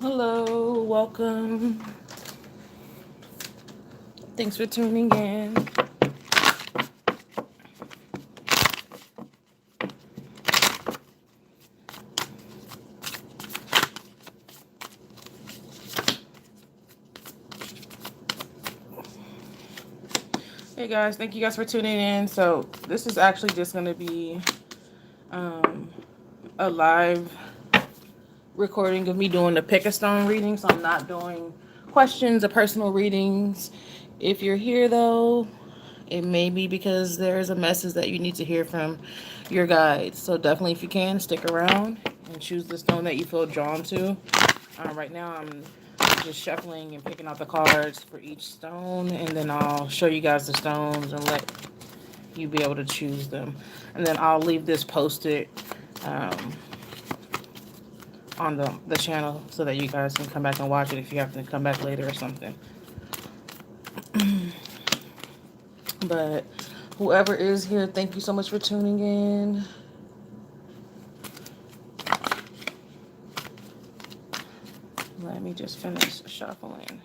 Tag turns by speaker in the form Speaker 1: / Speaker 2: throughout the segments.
Speaker 1: Hello, welcome. Thanks for tuning in. Hey guys, thank you guys for tuning in. So this is actually just going to be a live recording of me doing the pick a stone reading. So I'm not doing questions or personal readings. If you're here though, it may be because there's a message that you need to hear from your guides. So definitely, if you can, stick around and choose the stone that you feel drawn to. Right now, I'm just shuffling and picking out the cards for each stone, and then I'll show you guys the stones and let you be able to choose them. And then I'll leave this posted on the channel so that you guys can come back and watch it if you have to come back later or something. But whoever is here, thank you so much for tuning in. Let me just finish shuffling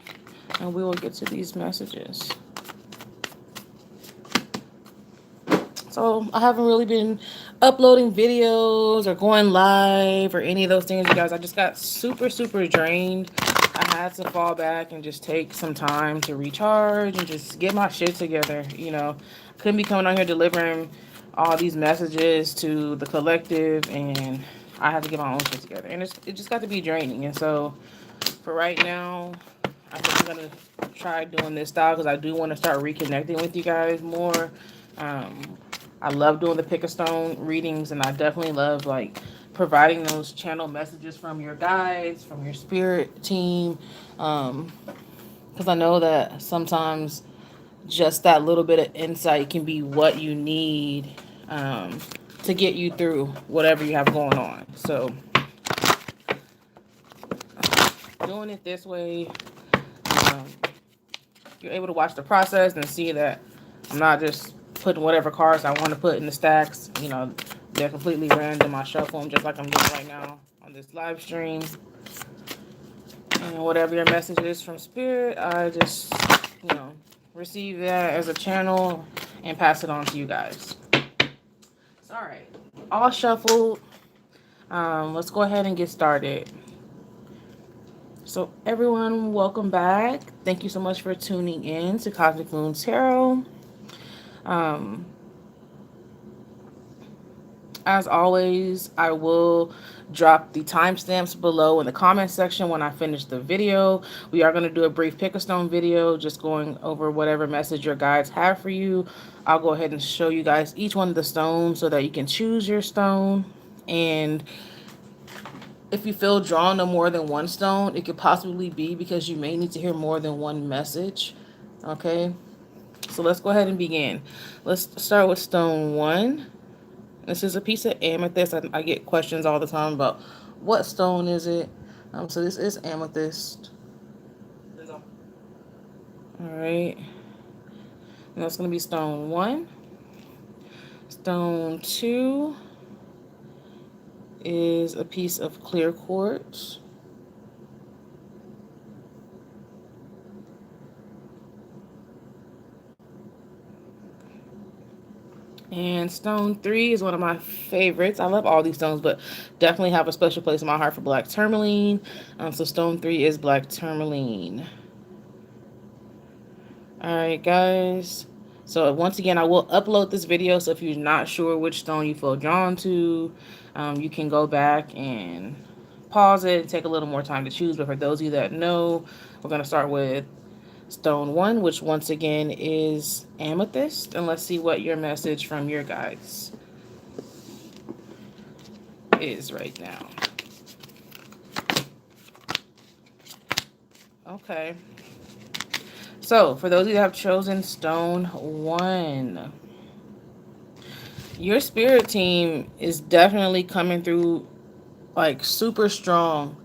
Speaker 1: and we will get to these messages. So I haven't really been uploading videos or going live or any of those things, you guys. I just got super drained. I had to fall back and just take some time to recharge and just get my shit together. Couldn't be coming on here delivering all these messages to the collective, and I had to get my own shit together. And it just got to be draining. And so for right now, I think I'm going to try doing this style because I do want to start reconnecting with you guys more. I love doing the pick a stone readings, and I definitely love providing those channel messages from your guides, from your spirit team, because I know that sometimes just that little bit of insight can be what you need to get you through whatever you have going on. So doing it this way, you're able to watch the process and see that I'm not just putting whatever cards I want to put in the stacks. They're completely random. I shuffle them just like I'm doing right now on this live stream. And whatever your message is from spirit, I just, receive that as a channel and pass it on to you guys. So, all right. All shuffled. Let's go ahead and get started. So, everyone, welcome back. Thank you so much for tuning in to Cosmic Moon Tarot. As always, I will drop the timestamps below in the comment section when I finish the video. We are going to do a brief pick a stone video, just going over whatever message your guides have for you. I'll go ahead and show you guys each one of the stones so that you can choose your stone. And if you feel drawn to more than one stone, it could possibly be because you may need to hear more than one message. Okay, so let's go ahead and begin. Let's start with stone 1. This is a piece of amethyst. I get questions all the time about what stone is it. So this is amethyst. All right. And that's going to be stone 1. Stone 2 is a piece of clear quartz. And stone 3 is one of my favorites. I love all these stones, but definitely have a special place in my heart for black tourmaline. So stone 3 is black tourmaline. All right, guys. So once again, I will upload this video. So if you're not sure which stone you feel drawn to, you can go back and pause it and take a little more time to choose. But for those of you that know, we're going to start with stone 1, which once again is amethyst. And let's see what your message from your guides is right now. Okay. So for those of you that have chosen stone 1, your spirit team is definitely coming through super strong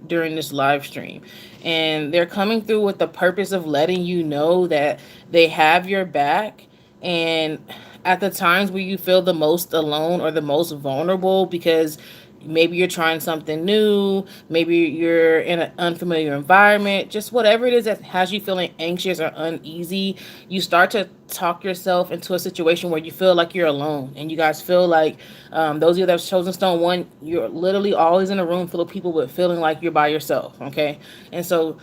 Speaker 1: during this live stream, and they're coming through with the purpose of letting you know that they have your back, and at the times where you feel the most alone or the most vulnerable, because Maybe you're trying something new. Maybe you're in an unfamiliar environment. Just whatever it is that has you feeling anxious or uneasy, you start to talk yourself into a situation where you feel like you're alone, and you guys feel like, those of you that have chosen stone one, you're literally always in a room full of people, but feeling like you're by yourself. Okay, and so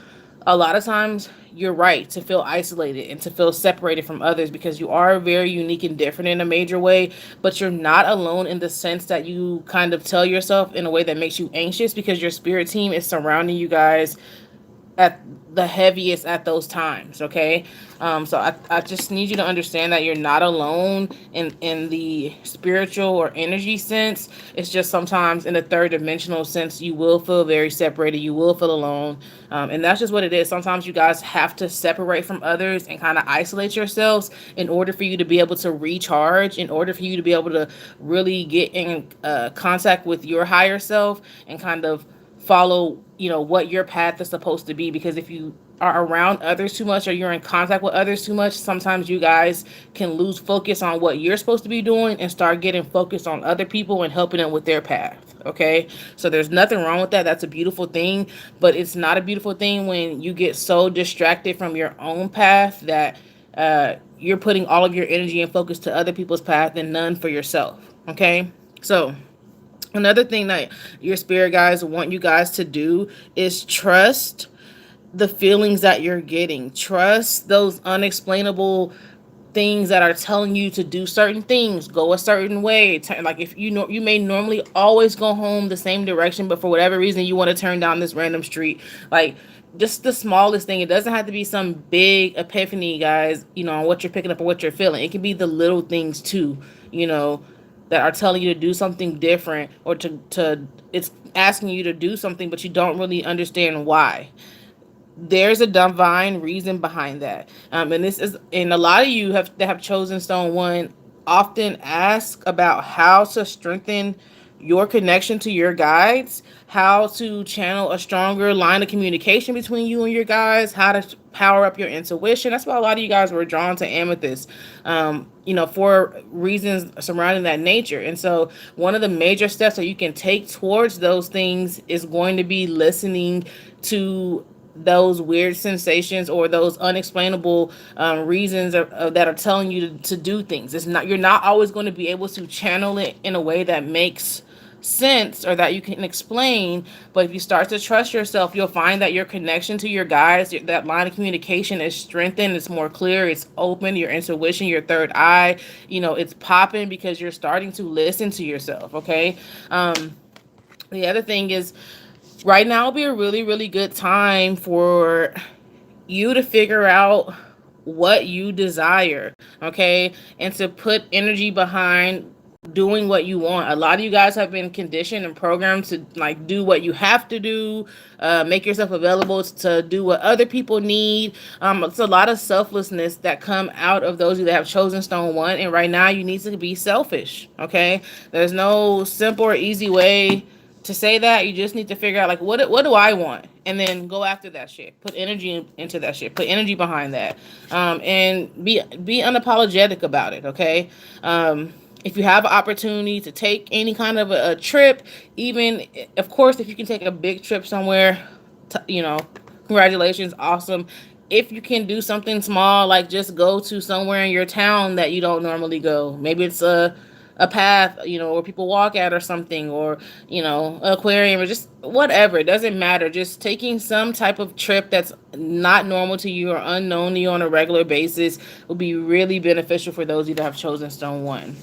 Speaker 1: a lot of times you're right to feel isolated and to feel separated from others, because you are very unique and different in a major way, but you're not alone in the sense that you kind of tell yourself in a way that makes you anxious, because your spirit team is surrounding you guys at the heaviest at those times. Okay, so I just need you to understand that you're not alone in the spiritual or energy sense. It's just sometimes in the third dimensional sense you will feel very separated, you will feel alone, and that's just what it is. Sometimes you guys have to separate from others and kind of isolate yourselves in order for you to be able to recharge, in order for you to be able to really get in contact with your higher self and kind of follow, what your path is supposed to be. Because if you are around others too much, or you're in contact with others too much, sometimes you guys can lose focus on what you're supposed to be doing and start getting focused on other people and helping them with their path. Okay, so there's nothing wrong with that. That's a beautiful thing, but it's not a beautiful thing when you get so distracted from your own path that you're putting all of your energy and focus to other people's path and none for yourself. Okay, so another thing that your spirit guides want you guys to do is trust the feelings that you're getting. Trust those unexplainable things that are telling you to do certain things, go a certain way. Like, if you may normally always go home the same direction, but for whatever reason you want to turn down this random street. Like, just the smallest thing. It doesn't have to be some big epiphany, guys, on what you're picking up or what you're feeling. It can be the little things too, that are telling you to do something different, or to it's asking you to do something, but you don't really understand why. There's a divine reason behind that. And a lot of you that have chosen stone one often ask about how to strengthen your connection to your guides, how to channel a stronger line of communication between you and your guides, how to power up your intuition. That's why a lot of you guys were drawn to amethyst, for reasons surrounding that nature. And so one of the major steps that you can take towards those things is going to be listening to those weird sensations or those unexplainable reasons that are telling you to do things. You're not always going to be able to channel it in a way that makes sense or that you can explain, but if you start to trust yourself, you'll find that your connection to your guides, that line of communication is strengthened, it's more clear, it's open. Your intuition, your third eye, it's popping because you're starting to listen to yourself. Okay, the other thing is, right now will be a really, really good time for you to figure out what you desire, okay? And to put energy behind doing what you want. A lot of you guys have been conditioned and programmed to like do what you have to do, make yourself available to do what other people need. It's a lot of selflessness that come out of those of you that have chosen stone one, and right now you need to be selfish, okay? There's no simple or easy way to say that. You just need to figure out, like, what do I want, and then go after that shit. Put energy into that shit. Put energy behind that, and be unapologetic about it. Okay. If you have an opportunity to take any kind of a trip, even, of course, if you can take a big trip somewhere, congratulations, awesome. If you can do something small, like just go to somewhere in your town that you don't normally go. Maybe it's a path, where people walk at or something, or, aquarium, or just whatever. It doesn't matter. Just taking some type of trip that's not normal to you or unknown to you on a regular basis will be really beneficial for those of you that have chosen stone one.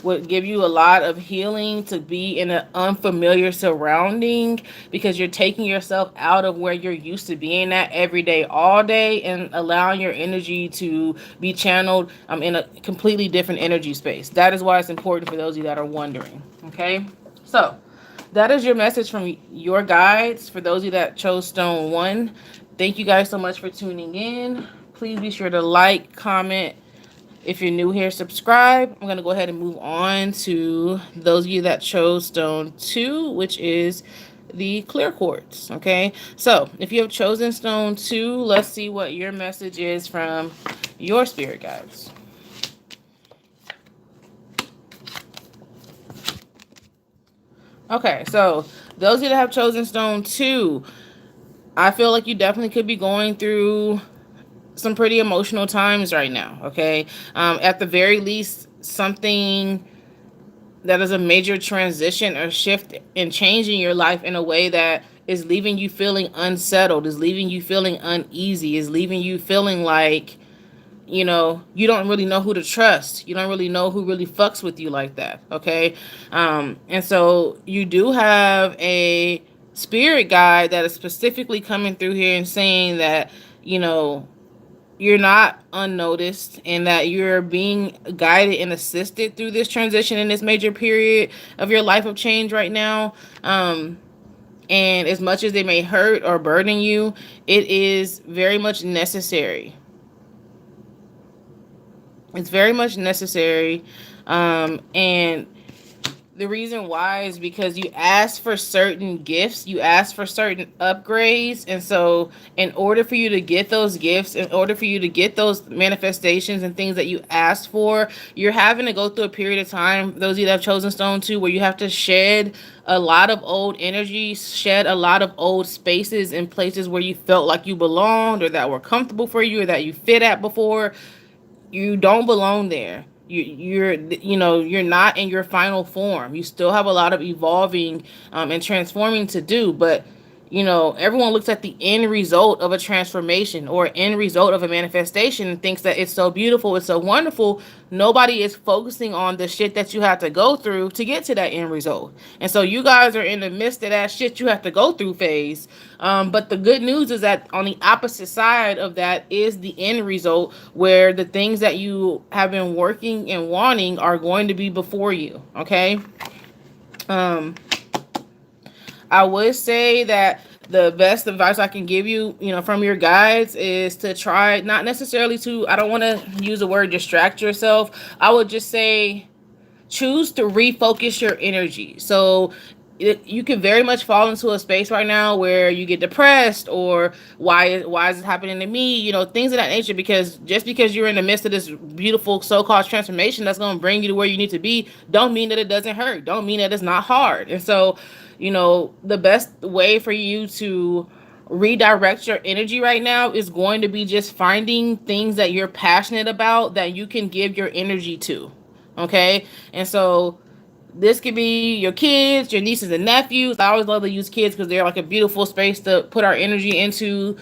Speaker 1: Would give you a lot of healing to be in an unfamiliar surrounding, because you're taking yourself out of where you're used to being at every day, all day, and allowing your energy to be channeled in a completely different energy space. That is why it's important for those of you that are wondering. Okay, so that is your message from your guides for those of you that chose stone one. Thank you guys so much for tuning in. Please be sure to like, comment. If you're new here, subscribe. I'm going to go ahead and move on to those of you that chose stone 2, which is the clear quartz. Okay, so if you have chosen stone 2, let's see what your message is from your spirit guides. Okay, so those of you that have chosen stone 2, I feel like you definitely could be going through some pretty emotional times right now. Okay, at the very least, something that is a major transition or shift in changing your life in a way that is leaving you feeling unsettled, is leaving you feeling uneasy, is leaving you feeling like, you don't really know who to trust. You don't really know who really fucks with you like that. Okay. And so you do have a spirit guide that is specifically coming through here and saying that, you know, you're not unnoticed and that you're being guided and assisted through this transition in this major period of your life of change right now. And as much as they may hurt or burden you, it is very much necessary. It's very much necessary. And the reason why is because you ask for certain gifts, you ask for certain upgrades. And so, in order for you to get those gifts, in order for you to get those manifestations and things that you asked for, you're having to go through a period of time, those of you that have chosen stone 2, where you have to shed a lot of old energy, shed a lot of old spaces and places where you felt like you belonged or that were comfortable for you or that you fit at before. You don't belong there. You're not in your final form. You still have a lot of evolving and transforming to do. But everyone looks at the end result of a transformation or end result of a manifestation and thinks that it's so beautiful, it's so wonderful. Nobody is focusing on the shit that you have to go through to get to that end result. And so you guys are in the midst of that shit you have to go through phase. But the good news is that on the opposite side of that is the end result, where the things that you have been working and wanting are going to be before you. Okay. um I would say that the best advice I can give you, from your guides, is to try not necessarily to, I don't want to use the word distract yourself. I would just say choose to refocus your energy. So you can very much fall into a space right now where you get depressed, or why is it happening to me, things of that nature, because just because you're in the midst of this beautiful so-called transformation that's going to bring you to where you need to be, don't mean that it doesn't hurt, don't mean that it's not hard. And so the best way for you to redirect your energy right now is going to be just finding things that you're passionate about that you can give your energy to. Okay. And so this could be your kids, your nieces and nephews. I always love to use kids because they're like a beautiful space to put our energy into.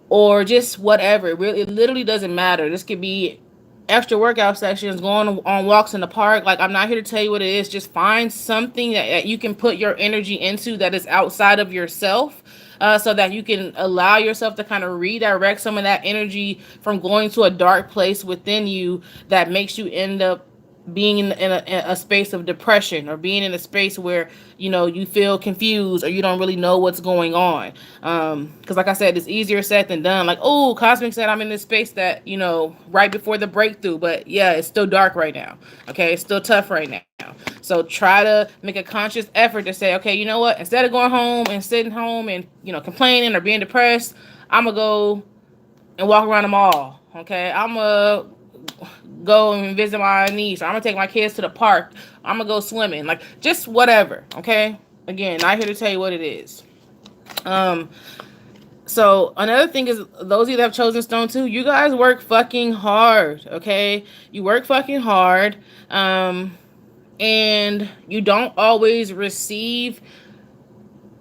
Speaker 1: Or just whatever. It literally doesn't matter. This could be extra workout sessions, going on walks in the park. Like, I'm not here to tell you what it is. Just find something that you can put your energy into that is outside of yourself. So that you can allow yourself to kind of redirect some of that energy from going to a dark place within you that makes you end up being in a space of depression, or being in a space where you feel confused, or you don't really know what's going on. Because like I said, it's easier said than done. Like, oh, Cosmic said I'm in this space that right before the breakthrough, but yeah, it's still dark right now. Okay, it's still tough right now. So try to make a conscious effort to say, okay, you know what, instead of going home and sitting home and complaining or being depressed, I'm gonna go and walk around the mall. Okay, I'm gonna go and visit my niece, or I'm gonna take my kids to the park, I'm gonna go swimming, like just whatever. Okay, again, not here to tell you what it is. So another thing is, those of you that have chosen stone 2, you guys work fucking hard. Okay, you work fucking hard. And you don't always receive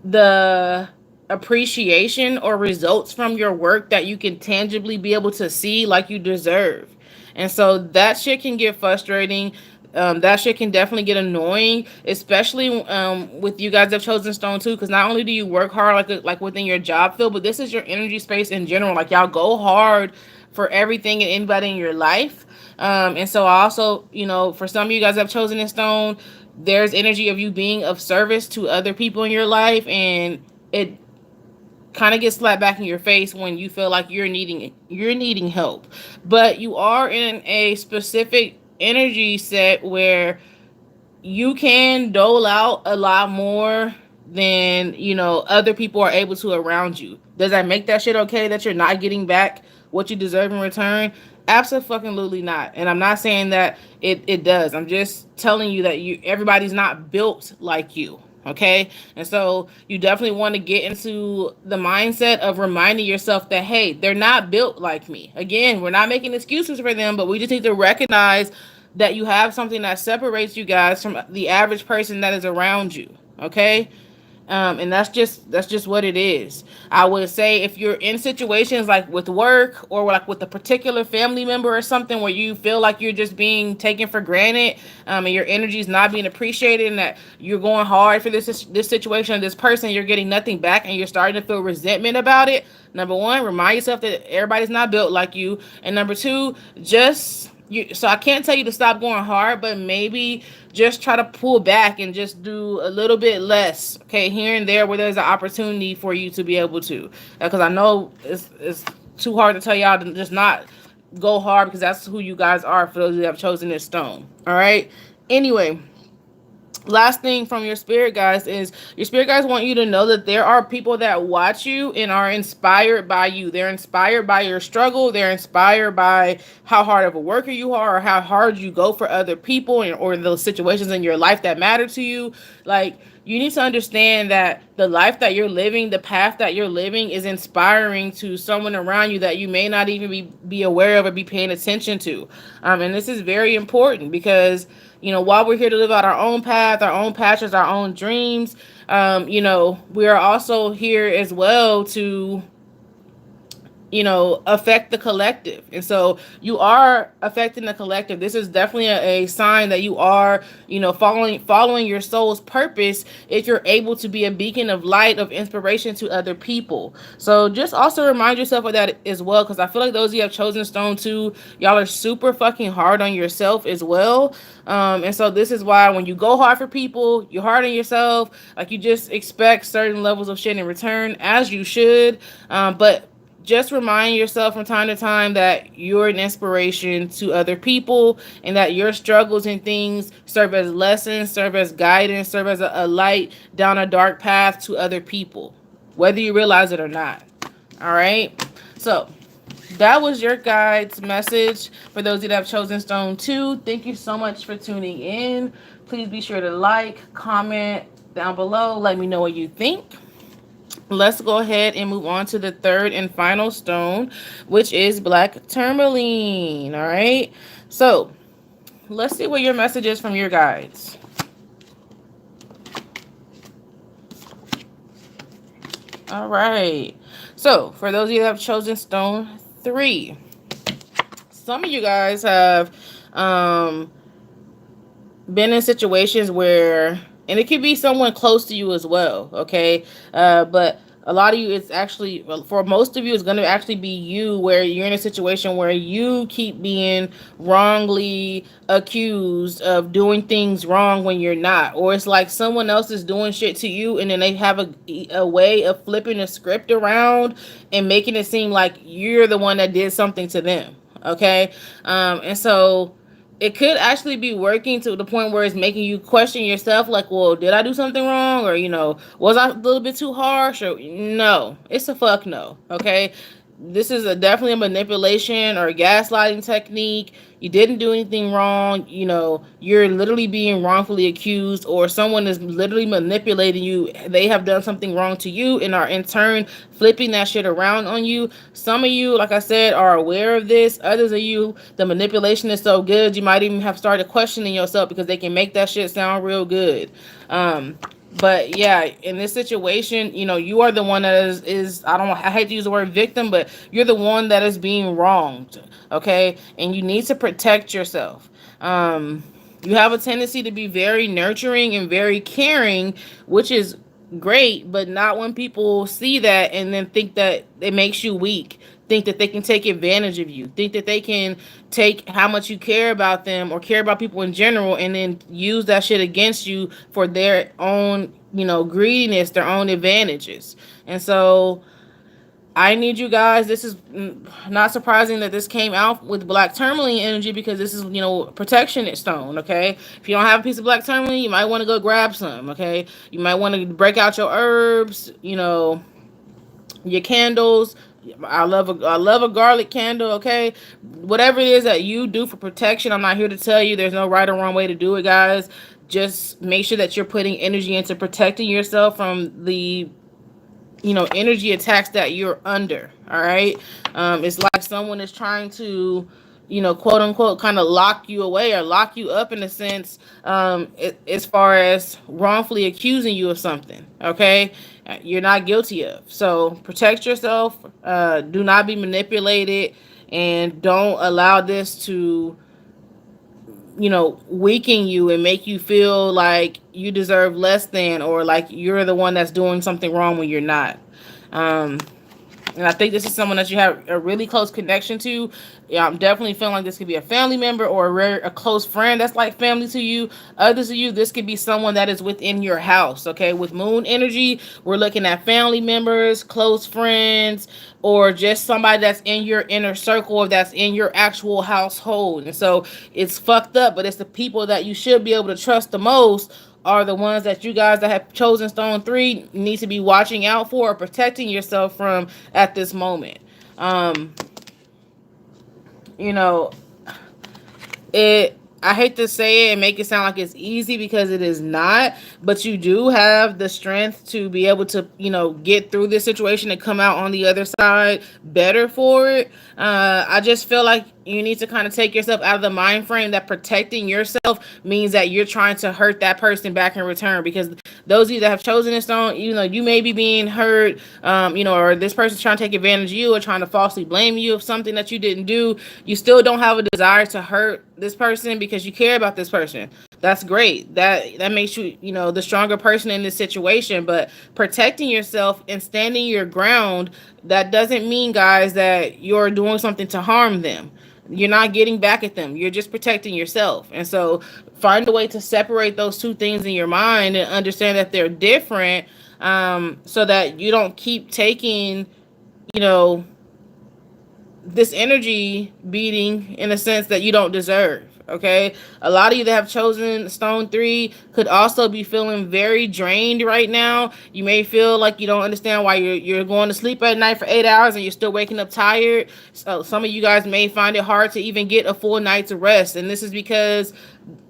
Speaker 1: the appreciation or results from your work that you can tangibly be able to see like you deserve. And so that shit can get frustrating. That shit can definitely get annoying, especially with you guys that have chosen stone 2, because not only do you work hard like within your job field, but this is your energy space in general. Like, y'all go hard for everything and anybody in your life. And so I also, for some of you guys that have chosen this stone, there's energy of you being of service to other people in your life, and it kind of gets slapped back in your face when you feel like you're needing help. But you are in a specific energy set where you can dole out a lot more than other people are able to around you. Does that make that shit okay that you're not getting back what you deserve in return? Absolutely not. And I'm not saying that it does. I'm just telling you that everybody's not built like you. Okay. And so you definitely want to get into the mindset of reminding yourself that, hey, they're not built like me. Again, we're not making excuses for them, but we just need to recognize that you have something that separates you guys from the average person that is around you. Okay. And that's just what it is. I would say if you're in situations like with work or like with a particular family member or something where you feel like you're just being taken for granted, and your energy is not being appreciated, and that you're going hard for this situation, this person, you're getting nothing back, and you're starting to feel resentment about it. Number one, remind yourself that everybody's not built like you, and number two, just so I can't tell you to stop going hard, but maybe just try to pull back and just do a little bit less, okay, here and there where there's an opportunity for you to be able to. Because I know it's too hard to tell y'all to just not go hard because that's who you guys are for those who have chosen this stone. All right. Anyway, last thing from your spirit guys is your spirit guys want you to know that there are people that watch you and are inspired by you. They're inspired by your struggle. They're inspired by how hard of a worker you are or how hard you go for other people or those situations in your life that matter to you. Like, you need to understand that the life that you're living, the path that you're living is inspiring to someone around you that you may not even be aware of or be paying attention to. And this is very important because, while we're here to live out our own path, our own passions, our own dreams, we are also here as well to affect the collective. And so you are affecting the collective. This is definitely a sign that you are, following your soul's purpose if you're able to be a beacon of light, of inspiration to other people. So just also remind yourself of that as well, because I feel like those of you have chosen stone too, y'all are super fucking hard on yourself as well. And so this is why when you go hard for people, you're hard on yourself. Like, you just expect certain levels of shit in return, as you should. But just remind yourself from time to time that you're an inspiration to other people and that your struggles and things serve as lessons, serve as guidance, serve as a light down a dark path to other people, whether you realize it or not. All right. So that was your guide's message for those that have chosen stone 2. Thank you so much for tuning in. Please be sure to like, comment down below. Let me know what you think. Let's go ahead and move on to the third and final stone, which is black tourmaline. All right. So let's see what your message is from your guides. All right. So for those of you that have chosen stone 3, some of you guys have been in situations where, and it could be someone close to you as well, okay? But a lot of you, it's actually, well, for most of you, it's going to actually be you, where you're in a situation where you keep being wrongly accused of doing things wrong when you're not. Or it's like someone else is doing shit to you, and then they have a way of flipping the script around and making it seem like you're the one that did something to them, okay? And so it could actually be working to the point where it's making you question yourself, like, well, did I do something wrong? Or, was I a little bit too harsh? Or no, it's a fuck no. Okay. This is definitely a manipulation or a gaslighting technique. You didn't do anything wrong. You're literally being wrongfully accused, or someone is literally manipulating you. They have done something wrong to you and are in turn flipping that shit around on you. Some of you, like I said, are aware of this. Others of you, the manipulation is so good, you might even have started questioning yourself because they can make that shit sound real good. But yeah, in this situation, you are the one that is I hate to use the word victim, but you're the one that is being wronged. Okay. And you need to protect yourself. You have a tendency to be very nurturing and very caring, which is great, but not when people see that and then think that it makes you weak, think that they can take advantage of you, think that they can take how much you care about them or care about people in general and then use that shit against you for their own, greediness, their own advantages. And so I need you guys, this is not surprising that this came out with black tourmaline energy, because this is, protection stone, okay? If you don't have a piece of black tourmaline, you might want to go grab some, okay? You might want to break out your herbs, your candles, I love a garlic candle, okay? Whatever it is that you do for protection, I'm not here to tell you there's no right or wrong way to do it, guys. Just make sure that you're putting energy into protecting yourself from the energy attacks that you're under. All right. It's like someone is trying to quote unquote kind of lock you away or lock you up in a sense, as far as wrongfully accusing you of something. Okay. You're not guilty of, so protect yourself. Do not be manipulated, and don't allow this to weaken you and make you feel like you deserve less than, or like you're the one that's doing something wrong when you're not. Um, and I think this is someone that you have a really close connection to. Yeah, I'm definitely feeling like this could be a family member or a close friend that's like family to you. Others of you, this could be someone that is within your house. Okay, with moon energy, we're looking at family members, close friends, or just somebody that's in your inner circle, or that's in your actual household. And so it's fucked up, but it's the people that you should be able to trust the most are the ones that you guys that have chosen stone 3 need to be watching out for or protecting yourself from at this moment. Um, you know, it I hate to say it and make it sound like it's easy, because it is not, but you do have the strength to be able to, get through this situation and come out on the other side better for it. I just feel like you need to kind of take yourself out of the mind frame that protecting yourself means that you're trying to hurt that person back in return, because those of you that have chosen this stone, you may be being hurt, or this person's trying to take advantage of you or trying to falsely blame you of something that you didn't do. You still don't have a desire to hurt this person because you care about this person. That's great. That makes you, the stronger person in this situation. But protecting yourself and standing your ground, that doesn't mean, guys, that you're doing something to harm them. You're not getting back at them. You're just protecting yourself. And so find a way to separate those two things in your mind and understand that they're different, so that you don't keep taking, you know, this energy beating in a sense that you don't deserve. Okay, a lot of you that have chosen stone 3 could also be feeling very drained right now. You may feel like you don't understand why you're going to sleep at night for 8 hours and you're still waking up tired. So some of you guys may find it hard to even get a full night's rest, and this is because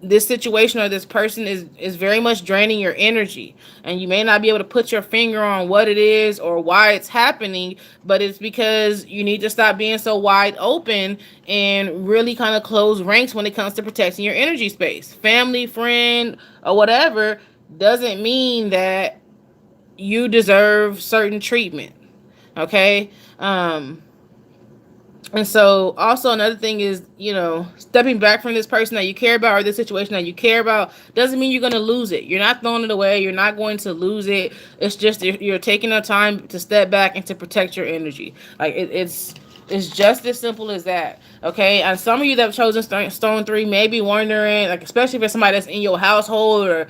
Speaker 1: this situation or this person is very much draining your energy, and you may not be able to put your finger on what it is or why it's happening, but it's because you need to stop being so wide open and really kind of close ranks when it comes to protecting your energy space. Family, friend, or whatever doesn't mean that you deserve certain treatment. Okay. And so also another thing is, stepping back from this person that you care about or this situation that you care about doesn't mean you're going to lose it. You're not throwing it away. You're not going to lose it. It's just you're taking the time to step back and to protect your energy. Like it's just as simple as that. Okay. And some of you that have chosen stone 3 may be wondering, like, especially if it's somebody that's in your household or,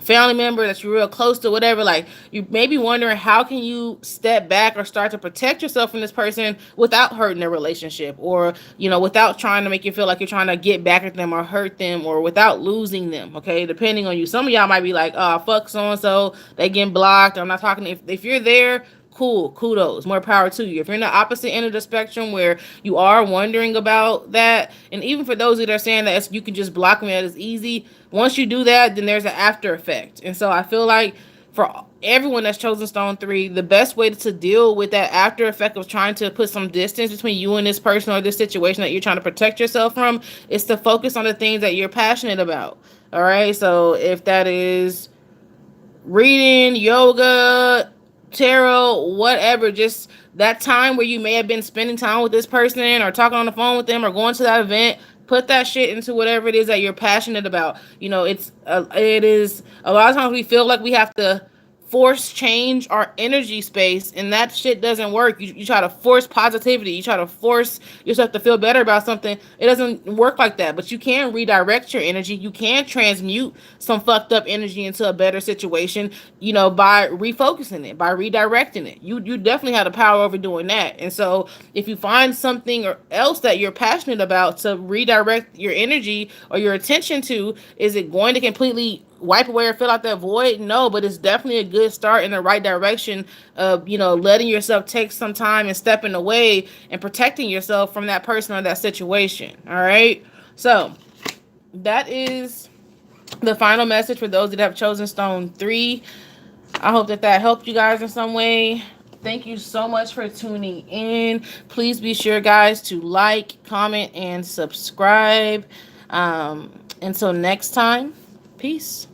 Speaker 1: family member that you're real close to, whatever, like, you may be wondering, how can you step back or start to protect yourself from this person without hurting their relationship, or without trying to make you feel like you're trying to get back at them or hurt them, or without losing them. Okay, depending on you. Some of y'all might be like, oh, fuck so and so, they getting blocked. I'm not talking. If you're there, cool, kudos, more power to you. If you're in the opposite end of the spectrum where you are wondering about that, and even for those that are saying that you can just block me, that is easy, once you do that, then there's an after effect. And so I feel like for everyone that's chosen stone 3, the best way to deal with that after effect of trying to put some distance between you and this person or this situation that you're trying to protect yourself from is to focus on the things that you're passionate about. All right, so if that is reading, yoga, tarot, whatever, just that time where you may have been spending time with this person or talking on the phone with them or going to that event, put that shit into whatever it is that you're passionate about. It is a lot of times we feel like we have to force change our energy space, and that shit doesn't work. You try to force positivity, you try to force yourself to feel better about something. It doesn't work like that. But you can redirect your energy. You can transmute some fucked up energy into a better situation, by refocusing it, by redirecting it. You definitely have the power over doing that. And so if you find something or else that you're passionate about to redirect your energy or your attention to, is it going to completely wipe away or fill out that void? No, but it's definitely a good start in the right direction of, you know, letting yourself take some time and stepping away and protecting yourself from that person or that situation. All right. So that is the final message for those that have chosen stone 3. I hope that that helped you guys in some way. Thank you so much for tuning in. Please be sure, guys, to like, comment, and subscribe. Until next time, peace.